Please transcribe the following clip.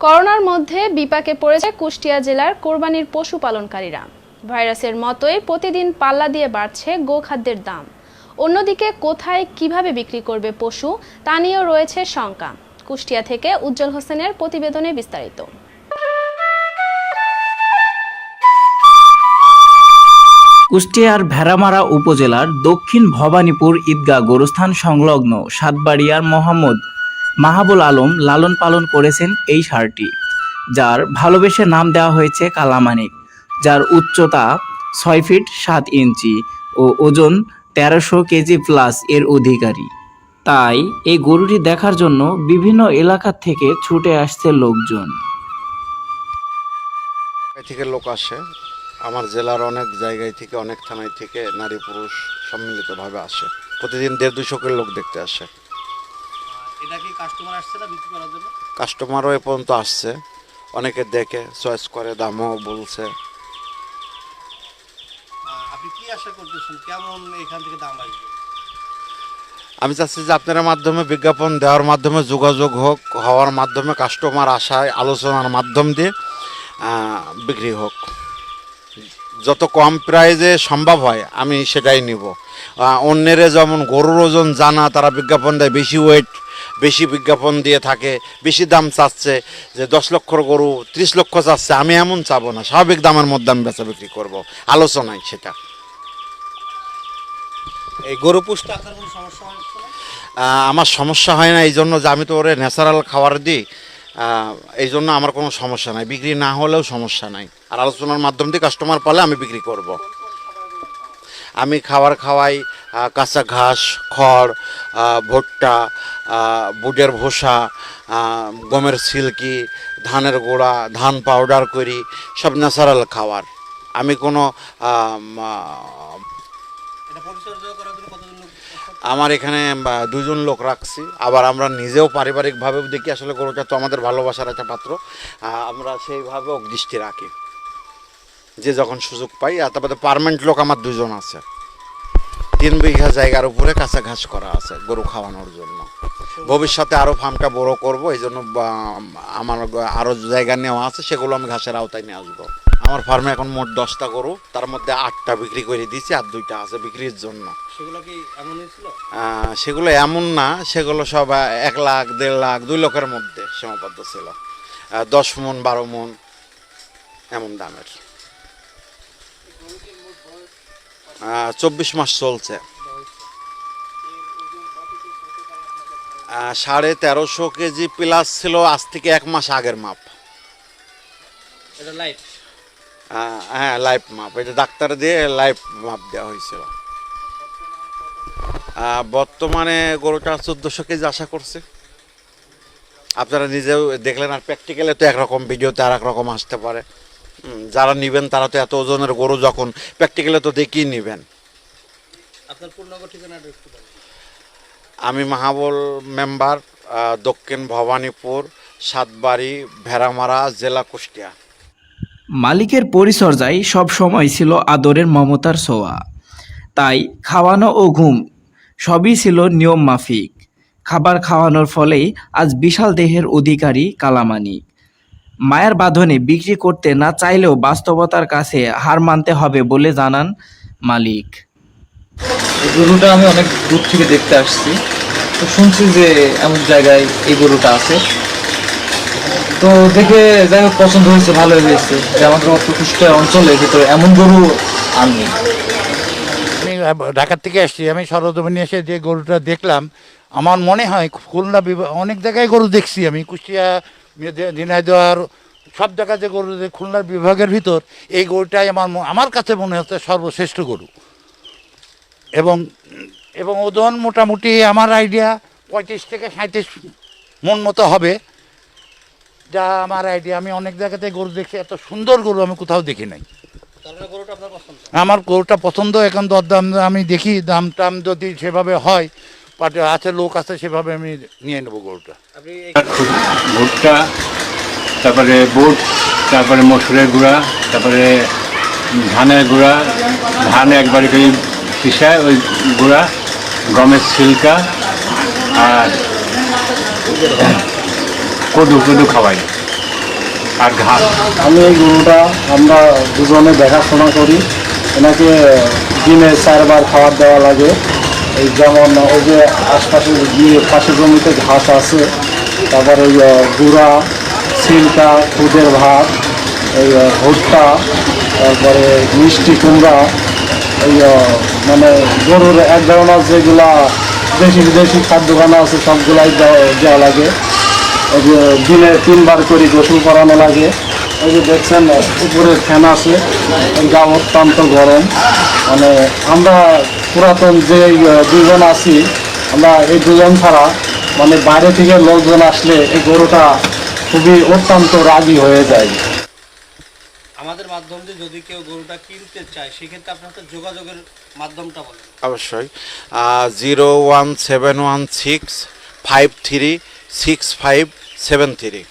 করোনার মধ্যে বিপাকে পড়েছে কুষ্টিয়া জেলার কোরবানির পশু পালনকারীরা। ভাইরাসের মতোই প্রতিদিন পাল্লা দিয়ে বাড়ছে গোখাদ্যের দাম। অন্যদিকে কোথায় কিভাবে বিক্রি করবে পশু তা নিয়েও রয়েছে শঙ্কা। কুষ্টিয়া থেকে উজ্জ্বল হোসেনের প্রতিবেদনে বিস্তারিত। কুষ্টিয়ার ভেড়ামারা উপজেলার দক্ষিণ ভবানীপুর ঈদগাহ গোরস্থান সংলগ্ন সাতবাড়িয়ার মোহাম্মদ মাহাবুল আলম লালন পালন করেছেন এই ষাঁড়টি, যার ভালোবেসে নাম দেওয়া হয়েছে কালামানিক, যার উচ্চতা 6 ফিট 7 ইঞ্চি ও ওজন 1300 কেজি প্লাস এর অধিকারী। তাই এই গরুটি দেখার জন্য বিভিন্ন এলাকা থেকে ছুটে আসছে লোকজন। থেকে লোক আসে, আমার জেলার অনেক জায়গায় থেকে, অনেক থানায় থেকে নারী পুরুষ সম্মিলিতভাবে আসে। প্রতিদিন 150-200 করে লোক দেখতে আসে। এটা কি কাস্টমার আসছে না বিক্রি করার জন্য? কাস্টমারও এ পর্যন্ত আসছে, অনেকে দেখে চয়েস করে, দামও বলছে। আপনি কি আশা করতেছেন কেমন এখান থেকে দাম আসবে? আমি চাচ্ছি যে আপনার মাধ্যমে বিজ্ঞাপন দেওয়ার মাধ্যমে যোগাযোগ হওয়ার মাধ্যমে কাস্টমার আশায় আলোচনার মাধ্যম দিয়ে বিক্রি হোক। যত কম প্রাইজে সম্ভব হয় আমি সেটাই নিব। অন্যের যেমন গরুর ওজন জানা, তারা বিজ্ঞাপন দেয় বেশি ওয়েট, বেশি বিজ্ঞাপন দিয়ে থাকে, বেশি দাম চাচ্ছে, যে 10 লক্ষর গরু 30 লক্ষ চাচ্ছে। আমি এমন চাবো না, স্বাভাবিক দামের মধ্যে আমি বেচা বিক্রি করবো, আলোচনায় সেটা। এই গরু পুষতে আপনার কোনো সমস্যা হচ্ছে না? আমার সমস্যা হয় না এই জন্য যে আমি তো ওরে ন্যাচারাল খাবার দিই, এই জন্য আমার কোনো সমস্যা নাই, বিক্রি না হলেও সমস্যা নাই। আর আলোচনার মাধ্যম দিয়ে কাস্টমার পালে আমি বিক্রি করব। আমি খাবার খাওয়াই কাঁচা ঘাস, খড়, ভুট্টা, বুটের ভোসা, গমের সিল্কি, ধানের গোড়া, ধান পাউডার করি, সব ন্যাচারাল খাবার। আমি কোনো এটা পরিচর্যা করার জন্য কতজন লোক? আমার এখানে 2 জন লোক রাখছি। আবার আমরা নিজেও পারিবারিকভাবেও দেখি, আসলে গরুটা তো আমাদের ভালোবাসার একটা পাত্র, আমরা সেইভাবেও দৃষ্টি রাখি যে যখন সুযোগ পাই। আর তারপরে পার্মানেন্ট লোক আমার 2 জন আছে। 3 বিঘা জায়গার উপরে কাঁচা ঘাস করা আছে গরু খাওয়ানোর জন্য। ভবিষ্যতে আরও ফার্মটা বড় করব, এই জন্য আমার আরও জায়গা নেওয়া আছে, সেগুলো আমি ঘাসের আওতায় নিয়ে আসবো। আমার ফার্মে এখন মোট 10টা গরু, তার মধ্যে 8টা বিক্রি করে দিয়েছি, আর 2টা আছে বিক্রির জন্য। সেগুলো কি এমন হয়েছিল? সেগুলো এমন না, সেগুলো সব 1 লাখ, 1.5 লাখ, 2 লক্ষের মধ্যে সীমাবদ্ধ ছিল। 10 মন 12 মন এমন দামের। 24 মাস চলছে। 1350 কেজি প্লাস ছিল, আজ থেকে 1 মাস আগের মাপ। এটা লাইট? হ্যাঁ, লাইভ মাপ। এটা ডাক্তার দিয়ে লাইভ মাপ দেওয়া হয়েছিল। বর্তমানে গরুটা 1400 কেজি আশা করছে। আপনারা নিজেও দেখলেন, আর প্র্যাকটিক্যালে তো একরকম, ভিডিওতে আর একরকম আসতে পারে। যারা নেবেন তারা তো এত ওজনের গরু যখন প্র্যাকটিক্যালে তো দেখেই নেবেন। আপনার পূর্ণাঙ্গ ঠিকানাটা একটু বলুন। আমি মাহাবুল মেম্বার, দক্ষিণ ভবানীপুর, সাতবাড়ি, ভেড়ামারা, জেলা কুষ্টিয়া। মালিকের পরিচর্যায় সব সময় ছিল আদরের মমতার ছোঁয়া। তাই খাওয়ানো ও ঘুম সবই ছিল নিয়ম মাফিক। খাবার খাওয়ানোর ফলেই আজ বিশাল দেহের অধিকারী কালামানিক। মায়ের বাঁধনে বিক্রি করতে না চাইলেও বাস্তবতার কাছে হার মানতে হবে বলে জানান মালিক। এই গরুটা আমি অনেক দূর থেকে দেখতে আসছি, তো শুনছি যে এমন জায়গায় এই গরুটা আছে, তো দেখে যাই হোক পছন্দ হয়েছে, ভালো হয়েছে যে আমাদের কুষ্টিয়া অঞ্চলের ভিতরে এমন গরু আননি। আমি ঢাকার থেকে আসছি, আমি সরজমিনে এসে যে গরুটা দেখলাম, আমার মনে হয় খুলনা বিভাগ, অনেক জায়গায় গরু দেখছি আমি, কুষ্টিয়া, ঝিনাইদহ, সব জায়গায় যে গরু, খুলনার বিভাগের ভিতর এই গরুটাই আমার কাছে মনে হচ্ছে সর্বশ্রেষ্ঠ গরু। এবং ওজন মোটামুটি আমার আইডিয়া 35 থেকে 37 মন মতো হবে, যা আমার আইডিয়া। আমি অনেক জায়গাতে গরু দেখছি, এত সুন্দর গরু আমি কোথাও দেখি নাই। গরুটা আপনার পছন্দ? আমার গরুটা পছন্দ। এখন দরদাম আমি দেখি, দাম টাম যদি সেভাবে হয়, আছে লোক আছে, সেভাবে আমি নিয়ে নেবো গরুটা। আপনি ভুট্টা, তারপরে বুট, তারপরে মসুরের গুঁড়া, তারপরে ধানের গুঁড়া, ধান একবারে করে পিসায় ওই গুঁড়া, গমের ছিলকা আর কদু খাওয়াই। আর ঘাস। আমি এই গরুটা আমরা দুজনে দেখাশোনা করি। এনাকে দিনে 4 বার খাবার দেওয়া লাগে। এই যেমন ওই যে আশপাশে পাশে জমিতে ঘাস আছে, তারপরে ওই গুঁড়া, সিলকা, খুদের ভাত, এই ভুট্টা, তারপরে মিষ্টি কুমড়া, এই মানে গরুর এক ধরনের যেগুলা দেশি বিদেশি খাদ্যখানা আছে সবগুলাই দেওয়া লাগে। এই যে দিনে 3 বার করে গোসল করানো লাগে। এই যে দেখছেন উপরে ফ্যান আছে, গা অত্যন্ত গরম। মানে আমরা পুরাতন যে দুজন আছি, আমরা এই দুজন ছাড়া মানে বাইরে থেকে লোকজন আসলে এই গরুটা খুবই অত্যন্ত রাগী হয়ে যায়। আমাদের মাধ্যম দিয়ে যদি কেউ গরুটা কিনতে চায় সেক্ষেত্রে আপনার তো যোগাযোগের মাধ্যমটা বলেন। অবশ্যই 01716536573।